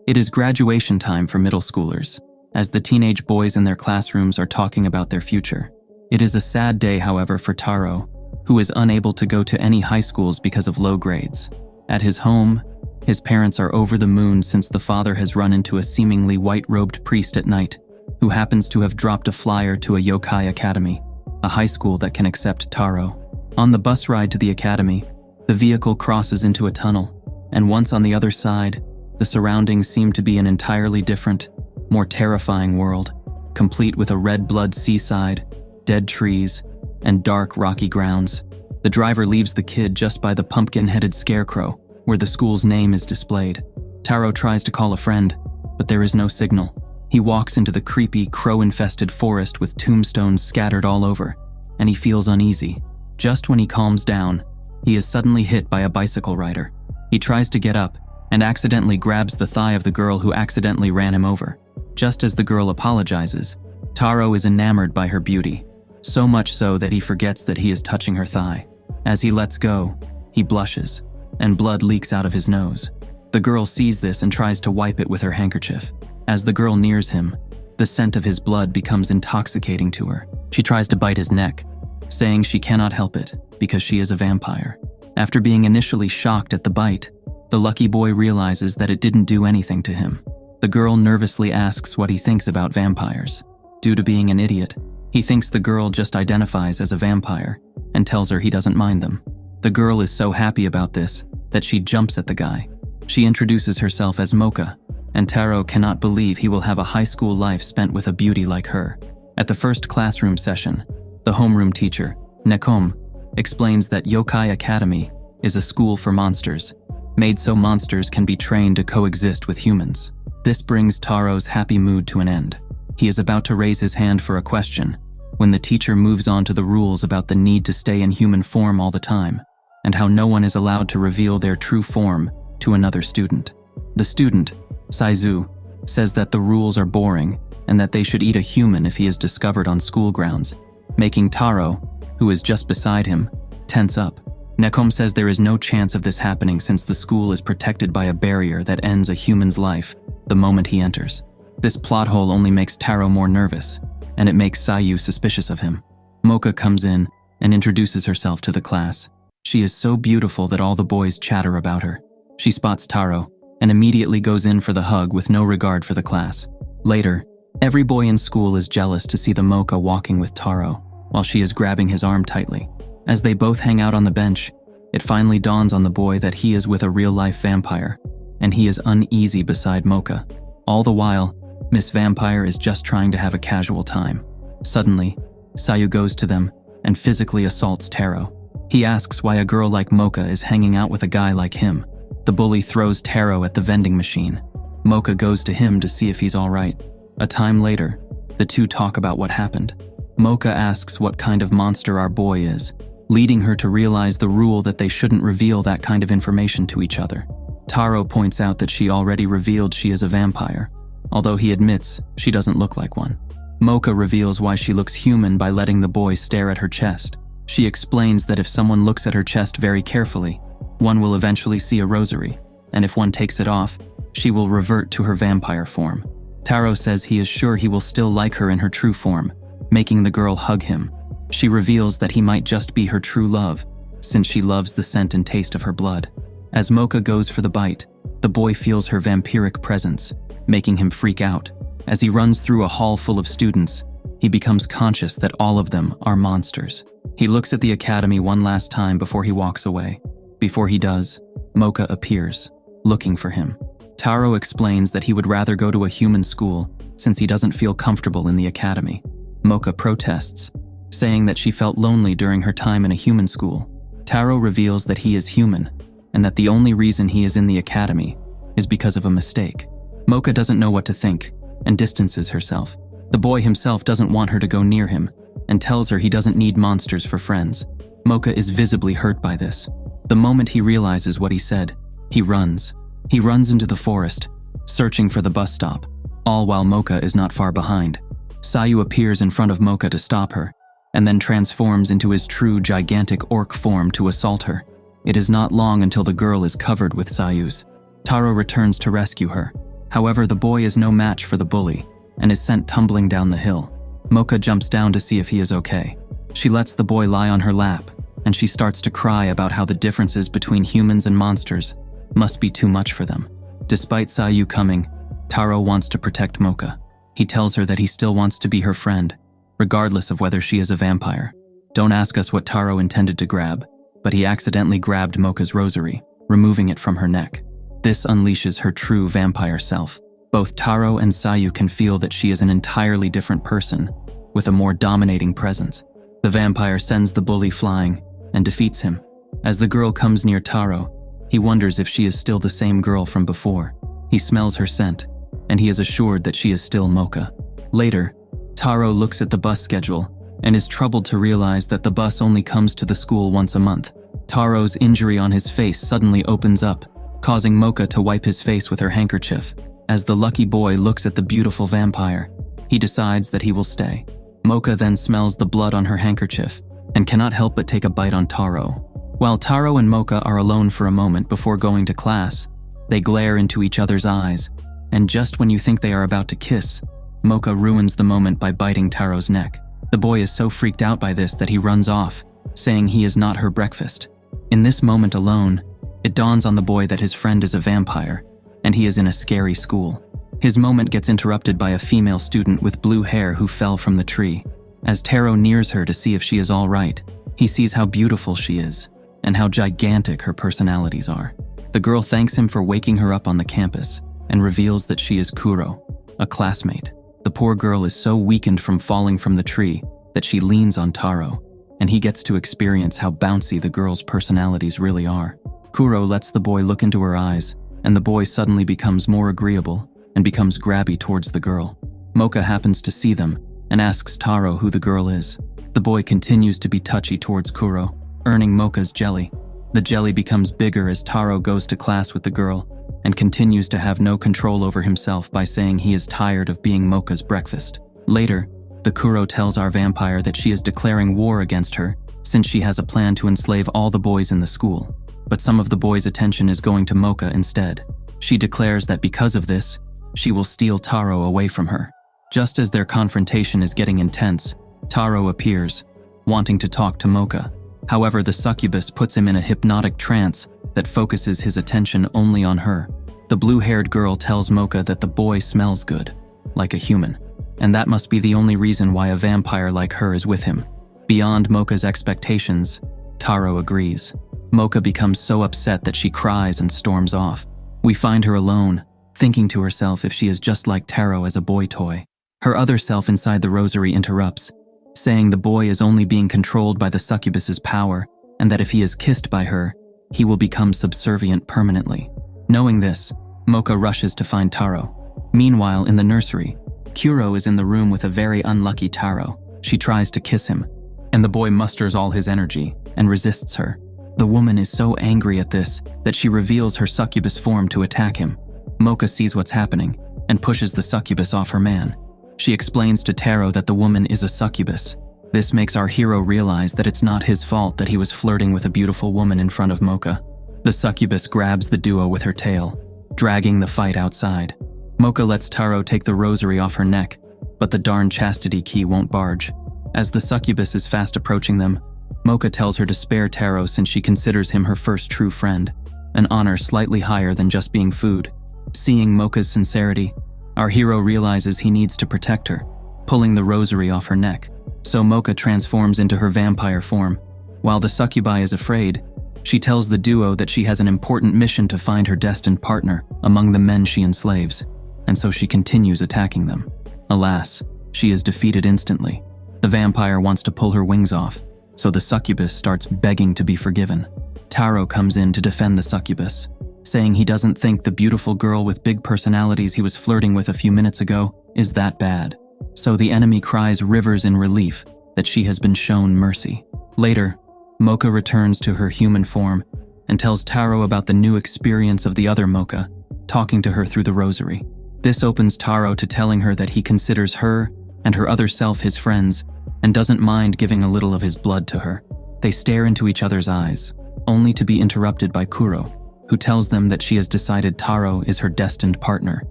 It is graduation time for middle schoolers, as the teenage boys in their classrooms are talking about their future. It is a sad day, however, for Taro, who is unable to go to any high schools because of low grades. At his home, his parents are over the moon since the father has run into a seemingly white-robed priest at night, who happens to have dropped a flyer to a Yokai academy, a high school that can accept Taro. On the bus ride to the academy, the vehicle crosses into a tunnel, and once on the other side, the surroundings seem to be an entirely different, more terrifying world, complete with a red-blood seaside, dead trees, and dark, rocky grounds. The driver leaves the kid just by the pumpkin-headed scarecrow, where the school's name is displayed. Taro tries to call a friend, but there is no signal. He walks into the creepy, crow-infested forest with tombstones scattered all over, and he feels uneasy. Just when he calms down, he is suddenly hit by a bicycle rider. He tries to get up, and accidentally grabs the thigh of the girl who accidentally ran him over. Just as the girl apologizes, Taro is enamored by her beauty, so much so that he forgets that he is touching her thigh. As he lets go, he blushes, and blood leaks out of his nose. The girl sees this and tries to wipe it with her handkerchief. As the girl nears him, the scent of his blood becomes intoxicating to her. She tries to bite his neck, saying she cannot help it because she is a vampire. After being initially shocked at the bite, the lucky boy realizes that it didn't do anything to him. The girl nervously asks what he thinks about vampires. Due to being an idiot, he thinks the girl just identifies as a vampire and tells her he doesn't mind them. The girl is so happy about this that she jumps at the guy. She introduces herself as Mocha, and Taro cannot believe he will have a high school life spent with a beauty like her. At the first classroom session, the homeroom teacher, Nekom, explains that Yokai Academy is a school for monsters, made so monsters can be trained to coexist with humans. This brings Taro's happy mood to an end. He is about to raise his hand for a question, when the teacher moves on to the rules about the need to stay in human form all the time, and how no one is allowed to reveal their true form to another student. The student, Saizu, says that the rules are boring and that they should eat a human if he is discovered on school grounds, making Taro, who is just beside him, tense up. Nekom says there is no chance of this happening since the school is protected by a barrier that ends a human's life the moment he enters. This plot hole only makes Taro more nervous, and it makes Sayu suspicious of him. Mocha comes in and introduces herself to the class. She is so beautiful that all the boys chatter about her. She spots Taro and immediately goes in for the hug with no regard for the class. Later, every boy in school is jealous to see the Mocha walking with Taro, while she is grabbing his arm tightly. As they both hang out on the bench, it finally dawns on the boy that he is with a real-life vampire, and he is uneasy beside Mocha. All the while, Miss Vampire is just trying to have a casual time. Suddenly, Sayu goes to them and physically assaults Taro. He asks why a girl like Mocha is hanging out with a guy like him. The bully throws Taro at the vending machine. Mocha goes to him to see if he's all right. A time later, the two talk about what happened. Mocha asks what kind of monster our boy is, leading her to realize the rule that they shouldn't reveal that kind of information to each other. Taro points out that she already revealed she is a vampire, although he admits she doesn't look like one. Mocha reveals why she looks human by letting the boy stare at her chest. She explains that if someone looks at her chest very carefully, one will eventually see a rosary, and if one takes it off, she will revert to her vampire form. Taro says he is sure he will still like her in her true form, making the girl hug him. She reveals that he might just be her true love, since she loves the scent and taste of her blood. As Mocha goes for the bite, the boy feels her vampiric presence, making him freak out. As he runs through a hall full of students, he becomes conscious that all of them are monsters. He looks at the academy one last time before he walks away. Before he does, Mocha appears, looking for him. Taro explains that he would rather go to a human school since he doesn't feel comfortable in the academy. Mocha protests, saying that she felt lonely during her time in a human school. Taro reveals that he is human, and that the only reason he is in the academy is because of a mistake. Mocha doesn't know what to think, and distances herself. The boy himself doesn't want her to go near him, and tells her he doesn't need monsters for friends. Mocha is visibly hurt by this. The moment he realizes what he said, he runs. He runs into the forest, searching for the bus stop, all while Mocha is not far behind. Sayu appears in front of Mocha to stop her, and then transforms into his true gigantic orc form to assault her. It is not long until the girl is covered with Sayus. Taro returns to rescue her, However, the boy is no match for the bully and is sent tumbling down the hill. Mocha jumps down to see if he is okay. She lets the boy lie on her lap, and she starts to cry about how the differences between humans and monsters must be too much for them. Despite Sayu coming, Taro wants to protect Mocha. He tells her that he still wants to be her friend, regardless of whether she is a vampire. Don't ask us what Taro intended to grab, but he accidentally grabbed Mocha's rosary, removing it from her neck. This unleashes her true vampire self. Both Taro and Sayu can feel that she is an entirely different person, with a more dominating presence. The vampire sends the bully flying and defeats him. As the girl comes near Taro, he wonders if she is still the same girl from before. He smells her scent, and he is assured that she is still Mocha. Later, Taro looks at the bus schedule and is troubled to realize that the bus only comes to the school once a month. Taro's injury on his face suddenly opens up, causing Mocha to wipe his face with her handkerchief. As the lucky boy looks at the beautiful vampire, he decides that he will stay. Mocha then smells the blood on her handkerchief and cannot help but take a bite on Taro. While Taro and Mocha are alone for a moment before going to class, they glare into each other's eyes, and just when you think they are about to kiss, Mocha ruins the moment by biting Taro's neck. The boy is so freaked out by this that he runs off, saying he is not her breakfast. In this moment alone, it dawns on the boy that his friend is a vampire, and he is in a scary school. His moment gets interrupted by a female student with blue hair who fell from the tree. As Taro nears her to see if she is all right, he sees how beautiful she is, and how gigantic her personalities are. The girl thanks him for waking her up on the campus, and reveals that she is Kuro, a classmate. The poor girl is so weakened from falling from the tree that she leans on Taro, and he gets to experience how bouncy the girl's personalities really are. Kuro lets the boy look into her eyes, and the boy suddenly becomes more agreeable and becomes grabby towards the girl. Mocha happens to see them and asks Taro who the girl is. The boy continues to be touchy towards Kuro, earning Mocha's jelly. The jelly becomes bigger as Taro goes to class with the girl and continues to have no control over himself by saying he is tired of being Mocha's breakfast. Later, the Kuro tells our vampire that she is declaring war against her since she has a plan to enslave all the boys in the school. But some of the boys' attention is going to Mocha instead. She declares that because of this, she will steal Taro away from her. Just as their confrontation is getting intense, Taro appears, wanting to talk to Mocha. However, the succubus puts him in a hypnotic trance that focuses his attention only on her. The blue-haired girl tells Mocha that the boy smells good, like a human, and that must be the only reason why a vampire like her is with him. Beyond Mocha's expectations, Taro agrees. Mocha becomes so upset that she cries and storms off. We find her alone, thinking to herself if she is just like Taro as a boy toy. Her other self inside the rosary interrupts, saying the boy is only being controlled by the succubus's power, and that if he is kissed by her, he will become subservient permanently. Knowing this, Mocha rushes to find Taro. Meanwhile, in the nursery, Kuro is in the room with a very unlucky Taro. She tries to kiss him, and the boy musters all his energy and resists her. The woman is so angry at this that she reveals her succubus form to attack him. Mocha sees what's happening and pushes the succubus off her man. She explains to Taro that the woman is a succubus. This makes our hero realize that it's not his fault that he was flirting with a beautiful woman in front of Mocha. The succubus grabs the duo with her tail, dragging the fight outside. Mocha lets Taro take the rosary off her neck, but the darn chastity key won't barge. As the succubus is fast approaching them, Mocha tells her to spare Taro since she considers him her first true friend, an honor slightly higher than just being food. Seeing Mocha's sincerity, our hero realizes he needs to protect her, pulling the rosary off her neck. So Mocha transforms into her vampire form. While the succubi is afraid, she tells the duo that she has an important mission to find her destined partner among the men she enslaves, and so she continues attacking them. Alas, she is defeated instantly. The vampire wants to pull her wings off, so the succubus starts begging to be forgiven. Taro comes in to defend the succubus, saying he doesn't think the beautiful girl with big personalities he was flirting with a few minutes ago is that bad. So the enemy cries rivers in relief that she has been shown mercy. Later, Mocha returns to her human form and tells Taro about the new experience of the other Mocha, talking to her through the rosary. This opens Taro to telling her that he considers her and her other self his friends and doesn't mind giving a little of his blood to her. They stare into each other's eyes, only to be interrupted by Kuro, who tells them that she has decided Taro is her destined partner.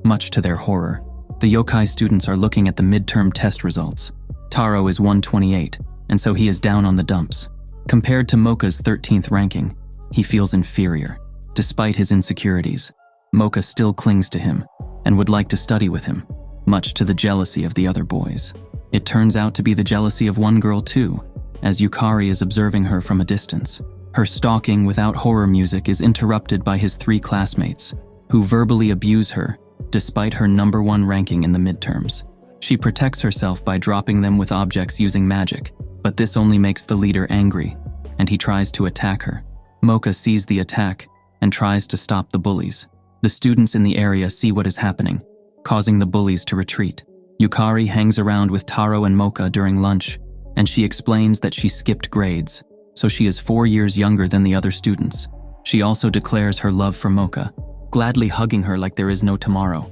Much to their horror, the Yokai students are looking at the midterm test results. Taro is 128, and so he is down on the dumps. Compared to Mocha's 13th ranking, he feels inferior. Despite his insecurities, Mocha still clings to him and would like to study with him, much to the jealousy of the other boys. It turns out to be the jealousy of one girl too, as Yukari is observing her from a distance. Her stalking without horror music is interrupted by his 3 classmates, who verbally abuse her despite her #1 ranking in the midterms. She protects herself by dropping them with objects using magic, but this only makes the leader angry, and he tries to attack her. Mocha sees the attack and tries to stop the bullies. The students in the area see what is happening, causing the bullies to retreat. Yukari hangs around with Taro and Mocha during lunch, and she explains that she skipped grades, so she is 4 years younger than the other students. She also declares her love for Mocha, gladly hugging her like there is no tomorrow.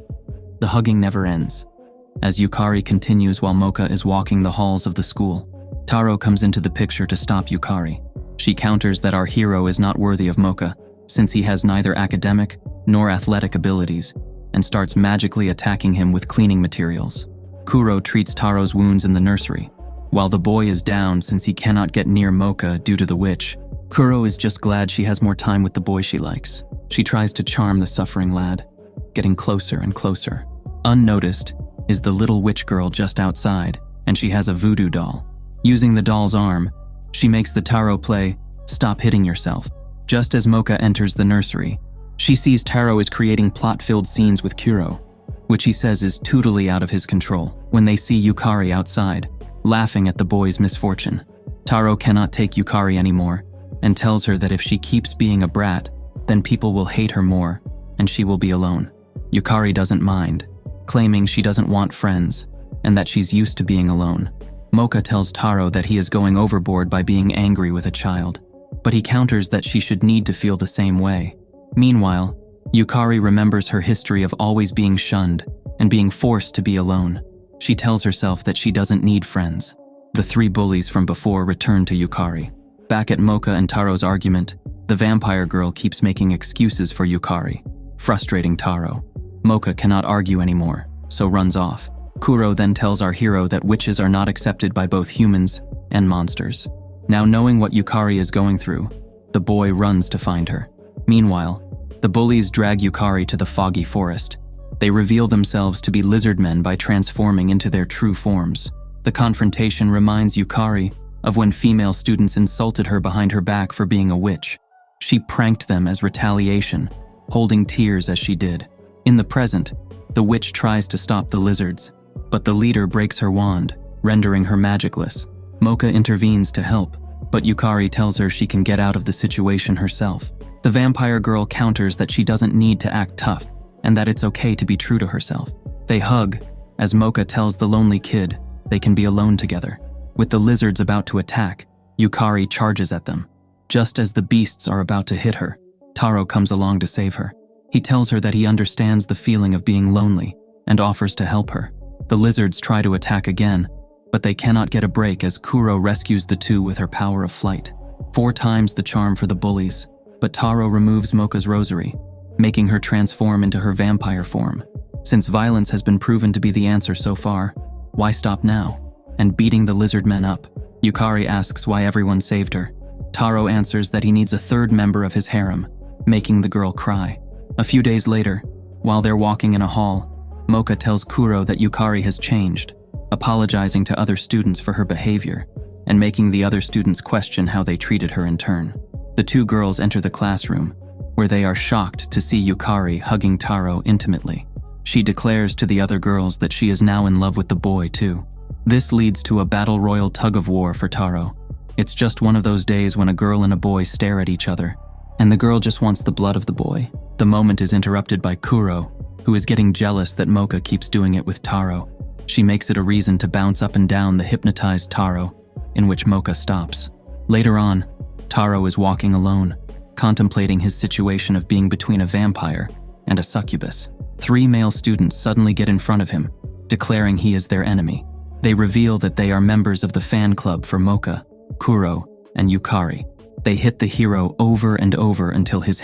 The hugging never ends. As Yukari continues while Mocha is walking the halls of the school, Taro comes into the picture to stop Yukari. She counters that our hero is not worthy of Mocha, since he has neither academic nor athletic abilities, and starts magically attacking him with cleaning materials. Kuro treats Taro's wounds in the nursery. While the boy is down since he cannot get near Mocha due to the witch, Kuro is just glad she has more time with the boy she likes. She tries to charm the suffering lad, getting closer and closer. Unnoticed is the little witch girl just outside, and she has a voodoo doll. Using the doll's arm, she makes the Taro play "Stop Hitting Yourself." Just as Mocha enters the nursery, she sees Taro is creating plot-filled scenes with Kuro, which he says is totally out of his control. When they see Yukari outside, laughing at the boy's misfortune, Taro cannot take Yukari anymore and tells her that if she keeps being a brat, then people will hate her more and she will be alone. Yukari doesn't mind, claiming she doesn't want friends and that she's used to being alone. Mocha tells Taro that he is going overboard by being angry with a child, but he counters that she should need to feel the same way. Meanwhile, Yukari remembers her history of always being shunned and being forced to be alone. She tells herself that she doesn't need friends. The 3 bullies from before return to Yukari. Back at Mocha and Taro's argument, the vampire girl keeps making excuses for Yukari, frustrating Taro. Mocha cannot argue anymore, so runs off. Kuro then tells our hero that witches are not accepted by both humans and monsters. Now knowing what Yukari is going through, the boy runs to find her. Meanwhile, the bullies drag Yukari to the foggy forest. They reveal themselves to be lizard men by transforming into their true forms. The confrontation reminds Yukari of when female students insulted her behind her back for being a witch. She pranked them as retaliation, holding tears as she did. In the present, the witch tries to stop the lizards, but the leader breaks her wand, rendering her magicless. Mocha intervenes to help, but Yukari tells her she can get out of the situation herself. The vampire girl counters that she doesn't need to act tough, and that it's okay to be true to herself. They hug, as Mocha tells the lonely kid they can be alone together. With the lizards about to attack, Yukari charges at them. Just as the beasts are about to hit her, Taro comes along to save her. He tells her that he understands the feeling of being lonely and offers to help her. The lizards try to attack again, but they cannot get a break as Kuro rescues the 2 with her power of flight. 4 times the charm for the bullies, but Taro removes Mocha's rosary, making her transform into her vampire form. Since violence has been proven to be the answer so far, why stop now? And beating the lizard men up, Yukari asks why everyone saved her. Taro answers that he needs a 3rd member of his harem, making the girl cry. A few days later, while they're walking in a hall, Mocha tells Kuro that Yukari has changed, apologizing to other students for her behavior, and making the other students question how they treated her in turn. The 2 girls enter the classroom, where they are shocked to see Yukari hugging Taro intimately. She declares to the other girls that she is now in love with the boy too. This leads to a battle royal tug-of-war for Taro. It's just one of those days when a girl and a boy stare at each other, and the girl just wants the blood of the boy. The moment is interrupted by Kuro, who is getting jealous that Mocha keeps doing it with Taro. She makes it a reason to bounce up and down the hypnotized Taro, in which Mocha stops. Later on, Taro is walking alone, contemplating his situation of being between a vampire and a succubus. 3 male students suddenly get in front of him, declaring he is their enemy. They reveal that they are members of the fan club for Mocha, Kuro, and Yukari. They hit the hero over and over until his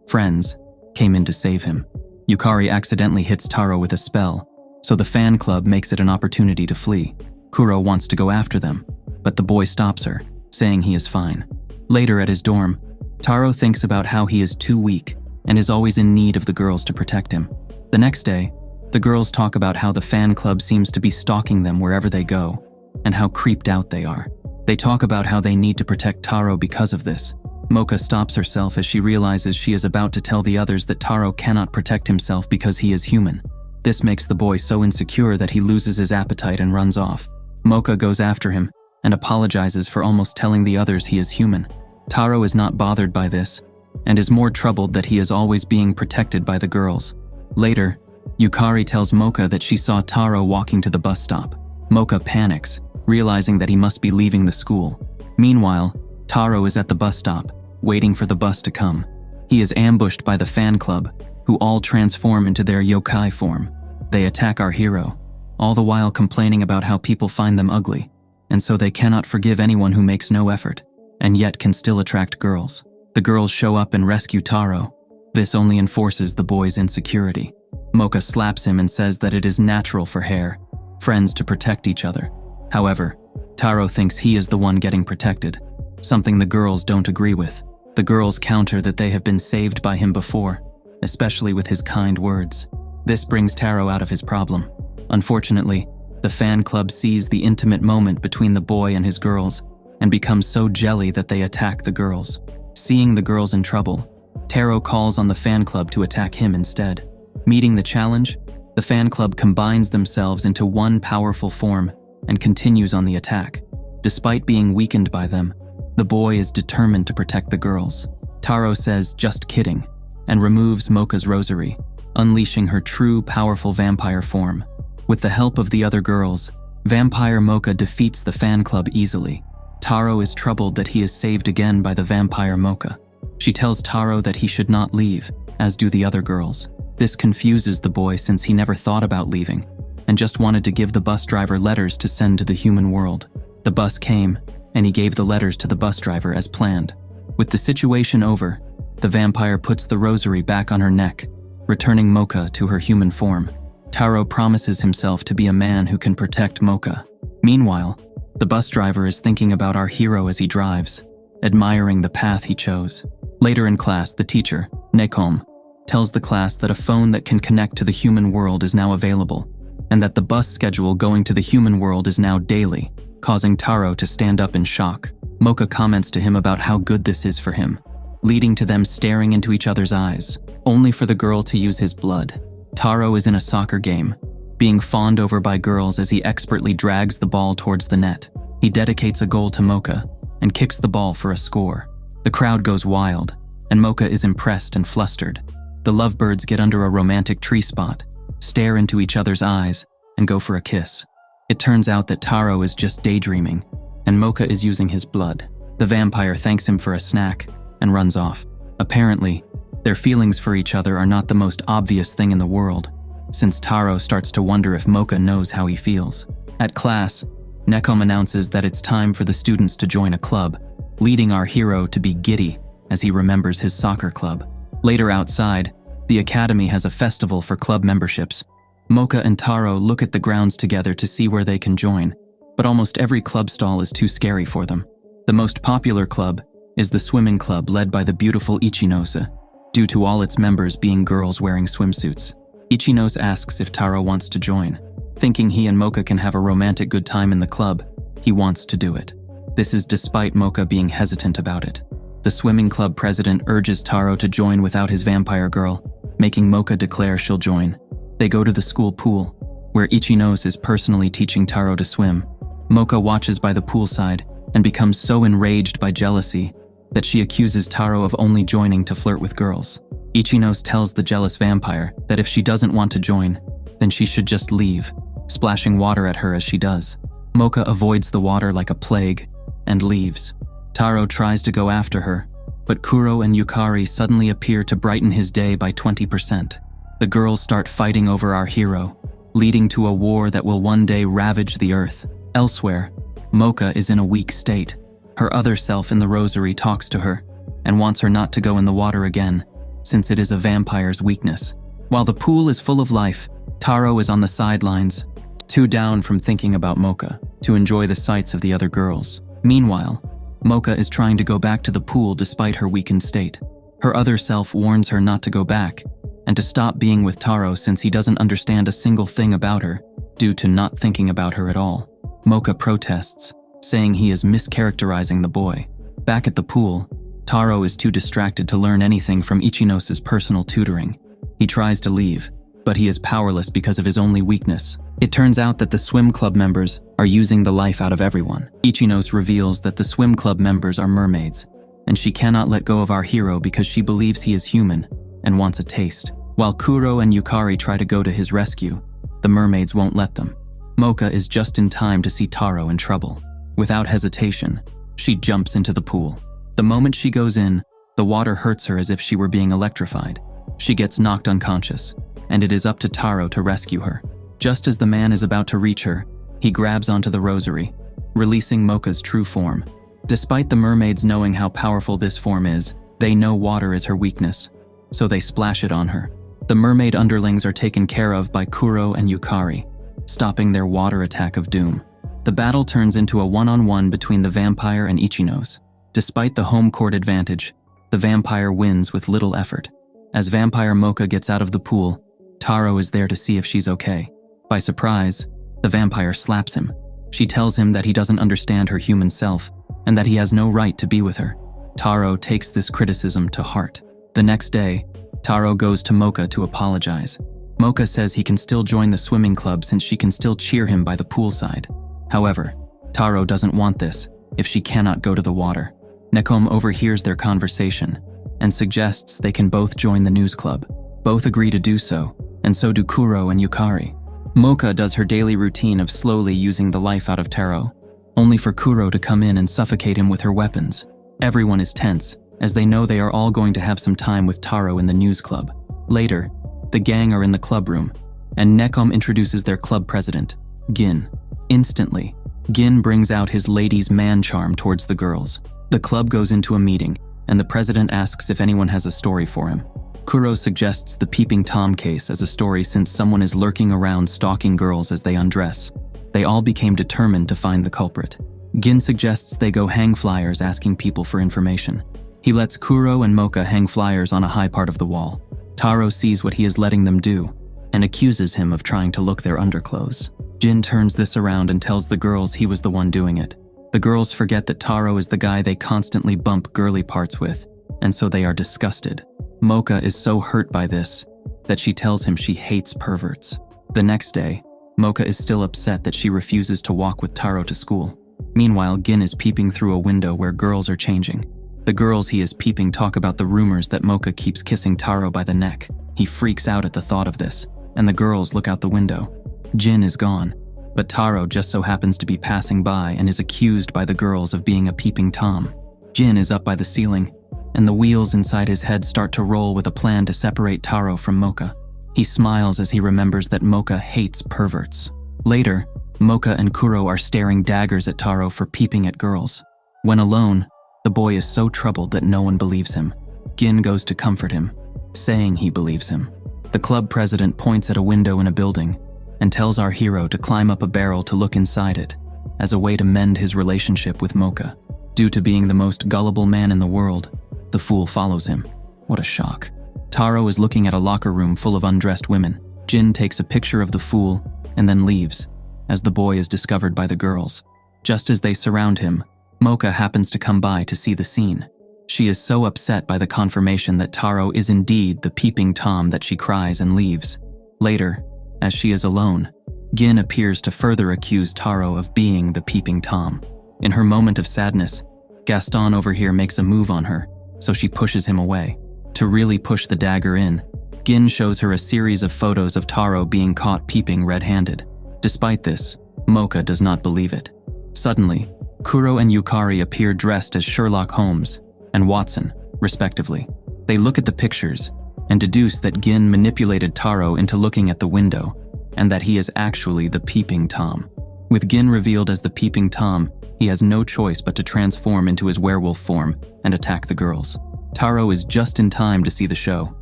friends, came in to save him. Yukari accidentally hits Taro with a spell, so the fan club makes it an opportunity to flee. Kuro wants to go after them, but the boy stops her, saying he is fine. Later at his dorm, Taro thinks about how he is too weak and is always in need of the girls to protect him. The next day, the girls talk about how the fan club seems to be stalking them wherever they go, and how creeped out they are. They talk about how they need to protect Taro because of this. Mocha stops herself as she realizes she is about to tell the others that Taro cannot protect himself because he is human. This makes the boy so insecure that he loses his appetite and runs off. Mocha goes after him and apologizes for almost telling the others he is human. Taro is not bothered by this and is more troubled that he is always being protected by the girls. Later, Yukari tells Mocha that she saw Taro walking to the bus stop. Mocha panics, realizing that he must be leaving the school. Meanwhile, Taro is at the bus stop, waiting for the bus to come. He is ambushed by the fan club, who all transform into their yokai form. They attack our hero, all the while complaining about how people find them ugly, and so they cannot forgive anyone who makes no effort, and yet can still attract girls. The girls show up and rescue Taro. This only enforces the boy's insecurity. Mocha slaps him and says that it is natural for friends to protect each other. However, Taro thinks he is the one getting protected, something the girls don't agree with. The girls counter that they have been saved by him before, especially with his kind words. This brings Taro out of his problem. Unfortunately, the fan club sees the intimate moment between the boy and his girls and becomes so jelly that they attack the girls. Seeing the girls in trouble, Taro calls on the fan club to attack him instead. Meeting the challenge, the fan club combines themselves into one powerful form and continues on the attack. Despite being weakened by them, the boy is determined to protect the girls. Taro says, "Just kidding," and removes Mocha's rosary, unleashing her true powerful vampire form. With the help of the other girls, Vampire Mocha defeats the fan club easily. Taro is troubled that he is saved again by the Vampire Mocha. She tells Taro that he should not leave, as do the other girls. This confuses the boy since he never thought about leaving, and just wanted to give the bus driver letters to send to the human world. The bus came, and he gave the letters to the bus driver as planned. With the situation over, the vampire puts the rosary back on her neck, returning Mocha to her human form. Taro promises himself to be a man who can protect Mocha. Meanwhile, the bus driver is thinking about our hero as he drives, admiring the path he chose. Later in class, the teacher, Nekom, tells the class that a phone that can connect to the human world is now available, and that the bus schedule going to the human world is now daily, causing Taro to stand up in shock. Mocha comments to him about how good this is for him, leading to them staring into each other's eyes, only for the girl to use his blood. Taro is in a soccer game, being fawned over by girls as he expertly drags the ball towards the net. He dedicates a goal to Mocha and kicks the ball for a score. The crowd goes wild, and Mocha is impressed and flustered. The lovebirds get under a romantic tree spot, stare into each other's eyes, and go for a kiss. It turns out that Taro is just daydreaming, and Mocha is using his blood. The vampire thanks him for a snack and runs off. Apparently, their feelings for each other are not the most obvious thing in the world, since Taro starts to wonder if Mocha knows how he feels. At class, Nekom announces that it's time for the students to join a club, leading our hero to be giddy as he remembers his soccer club. Later outside, the academy has a festival for club memberships. Mocha and Taro look at the grounds together to see where they can join, but almost every club stall is too scary for them. The most popular club is the swimming club led by the beautiful Ichinose, due to all its members being girls wearing swimsuits. Ichinose asks if Taro wants to join. Thinking he and Mocha can have a romantic good time in the club, he wants to do it. This is despite Mocha being hesitant about it. The swimming club president urges Taro to join without his vampire girl, making Mocha declare she'll join. They go to the school pool, where Ichinose is personally teaching Taro to swim. Mocha watches by the poolside and becomes so enraged by jealousy that she accuses Taro of only joining to flirt with girls. Ichinose tells the jealous vampire that if she doesn't want to join, then she should just leave, splashing water at her as she does. Mocha avoids the water like a plague and leaves. Taro tries to go after her, but Kuro and Yukari suddenly appear to brighten his day by 20%. The girls start fighting over our hero, leading to a war that will one day ravage the earth. Elsewhere, Mocha is in a weak state. Her other self in the rosary talks to her and wants her not to go in the water again, since it is a vampire's weakness. While the pool is full of life, Taro is on the sidelines, too down from thinking about Mocha to enjoy the sights of the other girls. Meanwhile, Mocha is trying to go back to the pool despite her weakened state. Her other self warns her not to go back and to stop being with Taro since he doesn't understand a single thing about her due to not thinking about her at all. Mocha protests, saying he is mischaracterizing the boy. Back at the pool, Taro is too distracted to learn anything from Ichinos's personal tutoring. He tries to leave, but he is powerless because of his only weakness. It turns out that the swim club members are using the life out of everyone. Ichinos reveals that the swim club members are mermaids, and she cannot let go of our hero because she believes he is human and wants a taste. While Kuro and Yukari try to go to his rescue, the mermaids won't let them. Mocha is just in time to see Taro in trouble. Without hesitation, she jumps into the pool. The moment she goes in, the water hurts her as if she were being electrified. She gets knocked unconscious, and it is up to Taro to rescue her. Just as the man is about to reach her, he grabs onto the rosary, releasing Mocha's true form. Despite the mermaids knowing how powerful this form is, they know water is her weakness, so they splash it on her. The mermaid underlings are taken care of by Kuro and Yukari, stopping their water attack of doom. The battle turns into a one-on-one between the vampire and Ichinos. Despite the home court advantage, the vampire wins with little effort. As vampire Mocha gets out of the pool, Taro is there to see if she's okay. By surprise, the vampire slaps him. She tells him that he doesn't understand her human self and that he has no right to be with her. Taro takes this criticism to heart. The next day, Taro goes to Mocha to apologize. Mocha says he can still join the swimming club since she can still cheer him by the poolside. However, Taro doesn't want this if she cannot go to the water. Nekom overhears their conversation and suggests they can both join the news club. Both agree to do so, and so do Kuro and Yukari. Mocha does her daily routine of slowly using the life out of Taro, only for Kuro to come in and suffocate him with her weapons. Everyone is tense, as they know they are all going to have some time with Taro in the news club. Later, the gang are in the club room, and Nekom introduces their club president, Gin. Instantly, Gin brings out his ladies' man charm towards the girls. The club goes into a meeting, and the president asks if anyone has a story for him. Kuro suggests the Peeping Tom case as a story since someone is lurking around stalking girls as they undress. They all became determined to find the culprit. Gin suggests they go hang flyers asking people for information. He lets Kuro and Mocha hang flyers on a high part of the wall. Taro sees what he is letting them do and accuses him of trying to look their underclothes. Gin turns this around and tells the girls he was the one doing it. The girls forget that Taro is the guy they constantly bump girly parts with, and so they are disgusted. Mocha is so hurt by this that she tells him she hates perverts. The next day, Mocha is still upset that she refuses to walk with Taro to school. Meanwhile, Gin is peeping through a window where girls are changing. The girls he is peeping talk about the rumors that Mocha keeps kissing Taro by the neck. He freaks out at the thought of this, and the girls look out the window. Gin is gone, but Taro just so happens to be passing by and is accused by the girls of being a peeping Tom. Gin is up by the ceiling, and the wheels inside his head start to roll with a plan to separate Taro from Mocha. He smiles as he remembers that Mocha hates perverts. Later, Mocha and Kuro are staring daggers at Taro for peeping at girls. When alone, the boy is so troubled that no one believes him. Gin goes to comfort him, saying he believes him. The club president points at a window in a building and tells our hero to climb up a barrel to look inside it, as a way to mend his relationship with Mocha. Due to being the most gullible man in the world, the fool follows him. What a shock. Taro is looking at a locker room full of undressed women. Gin takes a picture of the fool and then leaves, as the boy is discovered by the girls. Just as they surround him, Mocha happens to come by to see the scene. She is so upset by the confirmation that Taro is indeed the peeping Tom that she cries and leaves. Later, as she is alone, Gin appears to further accuse Taro of being the peeping Tom. In her moment of sadness, Gaston over here makes a move on her, so she pushes him away. To really push the dagger in, Gin shows her a series of photos of Taro being caught peeping red-handed. Despite this, Mocha does not believe it. Suddenly, Kuro and Yukari appear dressed as Sherlock Holmes and Watson, respectively. They look at the pictures and deduce that Gin manipulated Taro into looking at the window and that he is actually the peeping Tom. With Gin revealed as the peeping Tom, he has no choice but to transform into his werewolf form and attack the girls. Taro is just in time to see the show.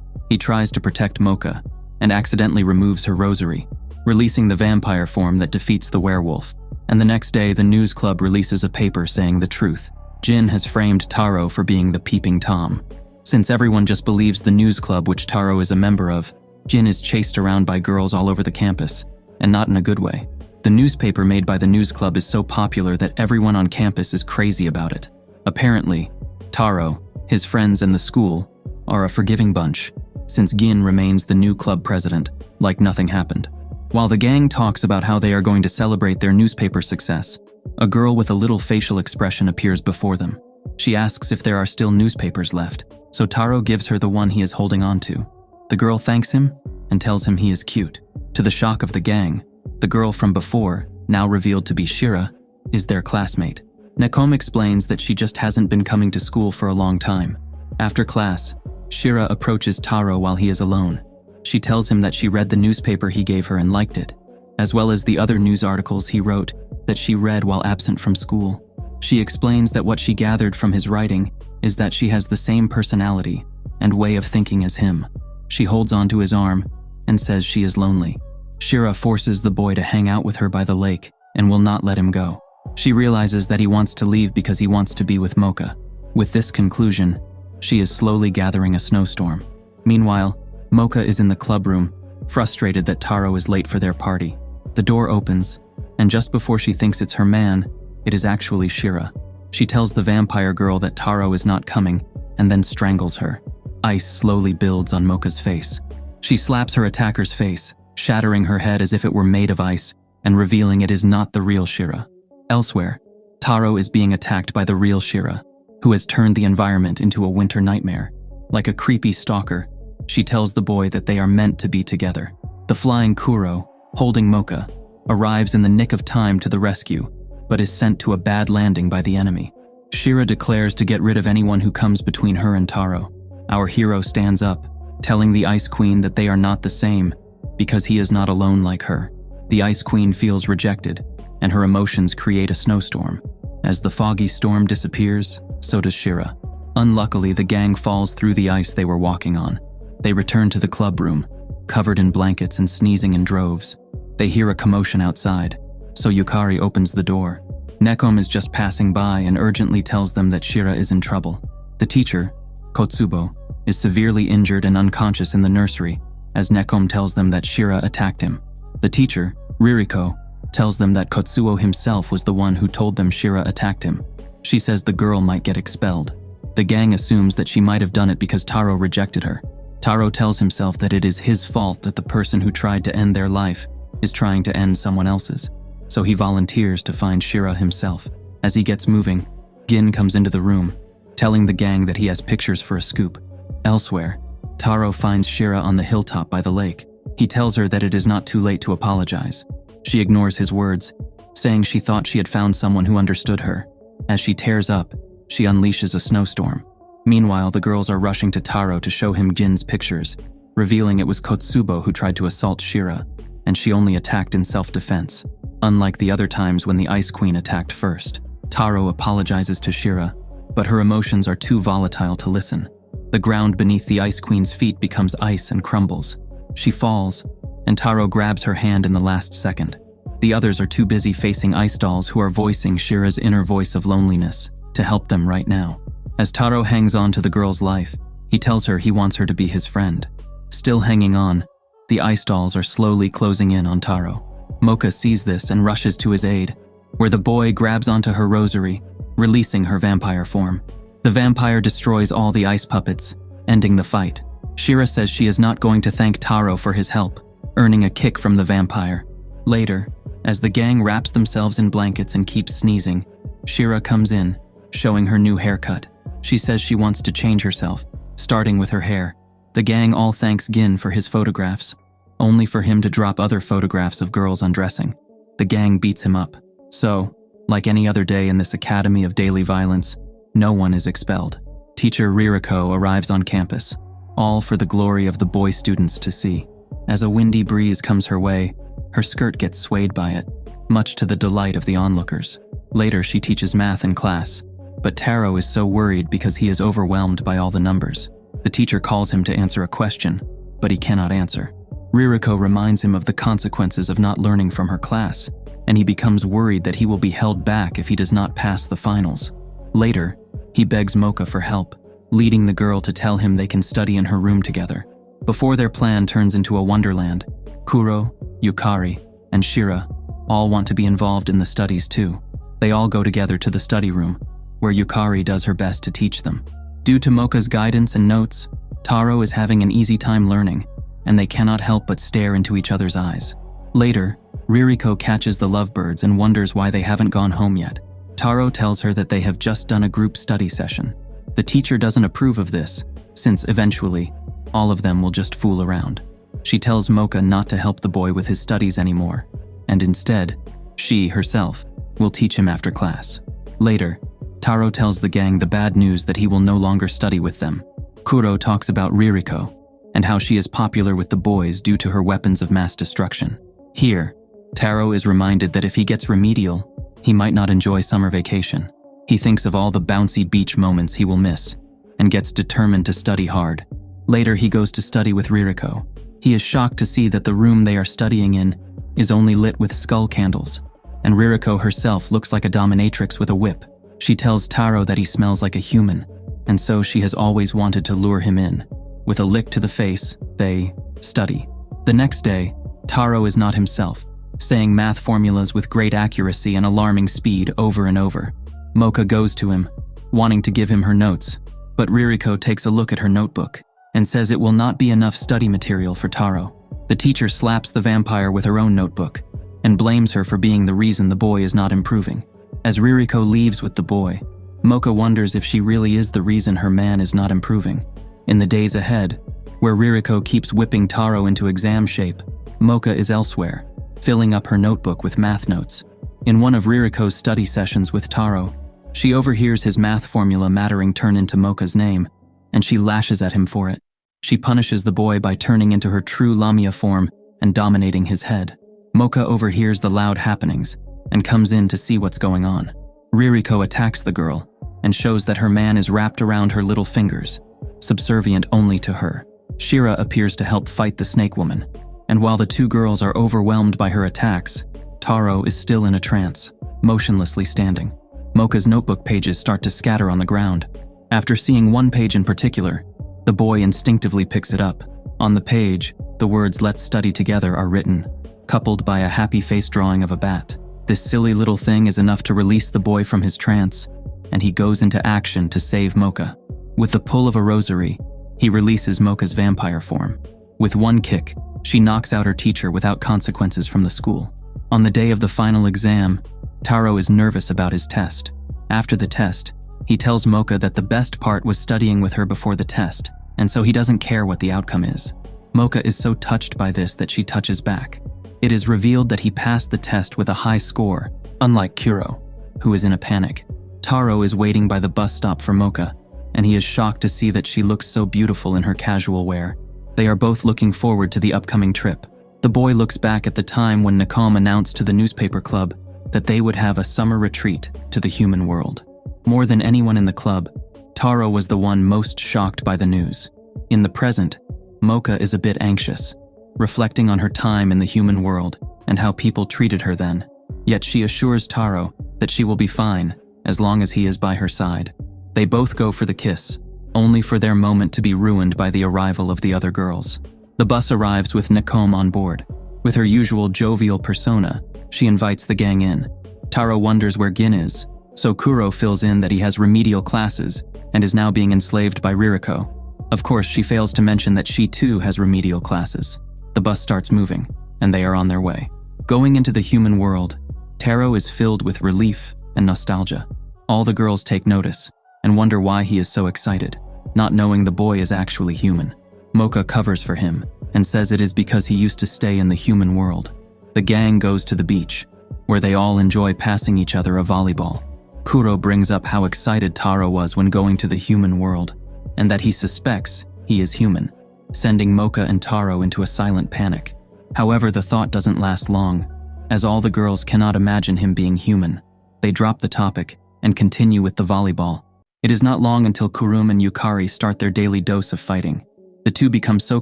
He tries to protect Mocha, and accidentally removes her rosary, releasing the vampire form that defeats the werewolf. And the next day, the news club releases a paper saying the truth. Jin has framed Taro for being the peeping Tom. Since everyone just believes the news club which Taro is a member of, Jin is chased around by girls all over the campus, and not in a good way. The newspaper made by the news club is so popular that everyone on campus is crazy about it. Apparently, Taro, his friends, and the school are a forgiving bunch, since Gin remains the new club president, like nothing happened. While the gang talks about how they are going to celebrate their newspaper success, a girl with a little facial expression appears before them. She asks if there are still newspapers left, so Taro gives her the one he is holding on to. The girl thanks him and tells him he is cute. To the shock of the gang, the girl from before, now revealed to be Shira, is their classmate. Nekom explains that she just hasn't been coming to school for a long time. After class, Shira approaches Taro while he is alone. She tells him that she read the newspaper he gave her and liked it, as well as the other news articles he wrote that she read while absent from school. She explains that what she gathered from his writing is that she has the same personality and way of thinking as him. She holds onto his arm and says she is lonely. Shira forces the boy to hang out with her by the lake and will not let him go. She realizes that he wants to leave because he wants to be with Mocha. With this conclusion, she is slowly gathering a snowstorm. Meanwhile, Mocha is in the club room, frustrated that Taro is late for their party. The door opens, and just before she thinks it's her man, it is actually Shira. She tells the vampire girl that Taro is not coming, and then strangles her. Ice slowly builds on Mocha's face. She slaps her attacker's face, shattering her head as if it were made of ice, and revealing it is not the real Shira. Elsewhere, Taro is being attacked by the real Shira, who has turned the environment into a winter nightmare. Like a creepy stalker, she tells the boy that they are meant to be together. The flying Kuro, holding Mocha, arrives in the nick of time to the rescue, but is sent to a bad landing by the enemy. Shira declares to get rid of anyone who comes between her and Taro. Our hero stands up, telling the Ice Queen that they are not the same, because he is not alone like her. The Ice Queen feels rejected, and her emotions create a snowstorm. As the foggy storm disappears, so does Shira. Unluckily, the gang falls through the ice they were walking on. They return to the club room, covered in blankets and sneezing in droves. They hear a commotion outside, so Yukari opens the door. Nekom is just passing by and urgently tells them that Shira is in trouble. The teacher, Kotsubo, is severely injured and unconscious in the nursery, as Nekom tells them that Shira attacked him. The teacher, Ririko, tells them that Kotsuo himself was the one who told them Shira attacked him. She says the girl might get expelled. The gang assumes that she might have done it because Taro rejected her. Taro tells himself that it is his fault that the person who tried to end their life is trying to end someone else's, so he volunteers to find Shira himself. As he gets moving, Gin comes into the room, telling the gang that he has pictures for a scoop. Elsewhere, Taro finds Shira on the hilltop by the lake. He tells her that it is not too late to apologize. She ignores his words, saying she thought she had found someone who understood her. As she tears up, she unleashes a snowstorm. Meanwhile, the girls are rushing to Taro to show him Jin's pictures, revealing it was Kotsubo who tried to assault Shira, and she only attacked in self-defense, unlike the other times when the Ice Queen attacked first. Taro apologizes to Shira, but her emotions are too volatile to listen. The ground beneath the Ice Queen's feet becomes ice and crumbles. She falls, and Taro grabs her hand in the last second. The others are too busy facing ice dolls who are voicing Shira's inner voice of loneliness to help them right now. As Taro hangs on to the girl's life, he tells her he wants her to be his friend. Still hanging on, the ice dolls are slowly closing in on Taro. Mocha sees this and rushes to his aid, where the boy grabs onto her rosary, releasing her vampire form. The vampire destroys all the ice puppets, ending the fight. Shira says she is not going to thank Taro for his help, earning a kick from the vampire. Later, as the gang wraps themselves in blankets and keeps sneezing, Shira comes in, showing her new haircut. She says she wants to change herself, starting with her hair. The gang all thanks Gin for his photographs, only for him to drop other photographs of girls undressing. The gang beats him up. So, like any other day in this academy of daily violence, no one is expelled. Teacher Ririko arrives on campus, all for the glory of the boy students to see. As a windy breeze comes her way, her skirt gets swayed by it, much to the delight of the onlookers. Later, she teaches math in class, but Taro is so worried because he is overwhelmed by all the numbers. The teacher calls him to answer a question, but he cannot answer. Ririko reminds him of the consequences of not learning from her class, and he becomes worried that he will be held back if he does not pass the finals. Later, he begs Mocha for help, leading the girl to tell him they can study in her room together. Before their plan turns into a wonderland, Kuro, Yukari, and Shira all want to be involved in the studies too. They all go together to the study room, where Yukari does her best to teach them. Due to Mocha's guidance and notes, Taro is having an easy time learning, and they cannot help but stare into each other's eyes. Later, Ririko catches the lovebirds and wonders why they haven't gone home yet. Taro tells her that they have just done a group study session. The teacher doesn't approve of this, since eventually, all of them will just fool around. She tells Mocha not to help the boy with his studies anymore, and instead, she, herself, will teach him after class. Later, Taro tells the gang the bad news that he will no longer study with them. Kuro talks about Ririko, and how she is popular with the boys due to her weapons of mass destruction. Here, Taro is reminded that if he gets remedial, he might not enjoy summer vacation. He thinks of all the bouncy beach moments he will miss, and gets determined to study hard. Later, he goes to study with Ririko. He is shocked to see that the room they are studying in is only lit with skull candles, and Ririko herself looks like a dominatrix with a whip. She tells Taro that he smells like a human, and so she has always wanted to lure him in. With a lick to the face, they study. The next day, Taro is not himself, saying math formulas with great accuracy and alarming speed over and over. Mocha goes to him, wanting to give him her notes, but Ririko takes a look at her notebook and says it will not be enough study material for Taro. The teacher slaps the vampire with her own notebook and blames her for being the reason the boy is not improving. As Ririko leaves with the boy, Mocha wonders if she really is the reason her man is not improving. In the days ahead, where Ririko keeps whipping Taro into exam shape, Mocha is elsewhere, filling up her notebook with math notes. In one of Ririko's study sessions with Taro, she overhears his math formula mattering turn into Mocha's name, and she lashes at him for it. She punishes the boy by turning into her true Lamia form and dominating his head. Mocha overhears the loud happenings and comes in to see what's going on. Ririko attacks the girl and shows that her man is wrapped around her little fingers, subservient only to her. Shira appears to help fight the snake woman, and while the two girls are overwhelmed by her attacks, Taro is still in a trance, motionlessly standing. Mocha's notebook pages start to scatter on the ground. After seeing one page in particular, the boy instinctively picks it up. On the page, the words "Let's study together" are written, coupled by a happy face drawing of a bat. This silly little thing is enough to release the boy from his trance, and he goes into action to save Mocha. With the pull of a rosary, he releases Mocha's vampire form. With one kick, she knocks out her teacher without consequences from the school. On the day of the final exam, Taro is nervous about his test. After the test, he tells Mocha that the best part was studying with her before the test, and so he doesn't care what the outcome is. Mocha is so touched by this that she touches back. It is revealed that he passed the test with a high score, unlike Kuro, who is in a panic. Taro is waiting by the bus stop for Mocha, and he is shocked to see that she looks so beautiful in her casual wear. They are both looking forward to the upcoming trip. The boy looks back at the time when Nakom announced to the newspaper club that they would have a summer retreat to the human world. More than anyone in the club, Taro was the one most shocked by the news. In the present, Mocha is a bit anxious, reflecting on her time in the human world and how people treated her then. Yet she assures Taro that she will be fine as long as he is by her side. They both go for the kiss, only for their moment to be ruined by the arrival of the other girls. The bus arrives with Nakom on board. With her usual jovial persona, she invites the gang in. Taro wonders where Gin is, so Kuro fills in that he has remedial classes and is now being enslaved by Ririko. Of course, she fails to mention that she too has remedial classes. The bus starts moving, and they are on their way. Going into the human world, Taro is filled with relief and nostalgia. All the girls take notice and wonder why he is so excited, not knowing the boy is actually human. Mocha covers for him and says it is because he used to stay in the human world. The gang goes to the beach, where they all enjoy passing each other a volleyball. Kuro brings up how excited Taro was when going to the human world, and that he suspects he is human, sending Mocha and Taro into a silent panic. However, the thought doesn't last long, as all the girls cannot imagine him being human. They drop the topic and continue with the volleyball. It is not long until Kurum and Yukari start their daily dose of fighting. The two become so